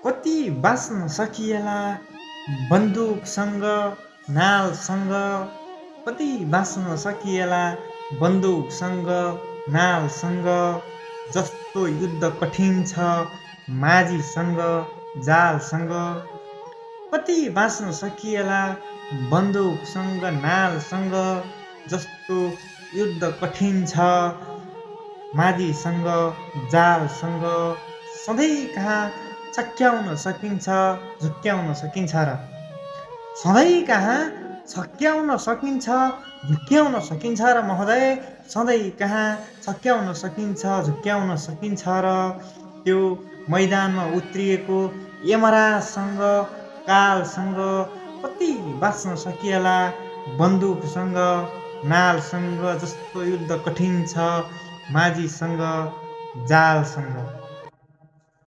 कति बाँच्न सकिएला बन्दुकसँग नालसँग कति बाँच्न सकिएला बन्दुकसँग नालसँग जस्तो युद्ध कठिन छ माझीसँग जालसँग कति बाँच्न सकिएला बन्दुकसँग नालसँग जस्तो युद्ध कठिन छ माझीसँग जालसँग सधैँ कहाँ छक्क्याउन सकिन्छ झुक्क्याउन सकिन्छ र सधैँ कहाँ छक्क्याउन सकिन्छ झुक्क्याउन सकिन्छ र महोदय सधैँ कहाँ छक्क्याउन सकिन्छ झुक्क्याउन सकिन्छ र त्यो मैदानमा उत्रिएको यमराजसँग कालसँग कति बाँच्न सकिएला बन्दुकसँग नालसँग जस्तो युद्ध कठिन छ माझीसँग जालसँग।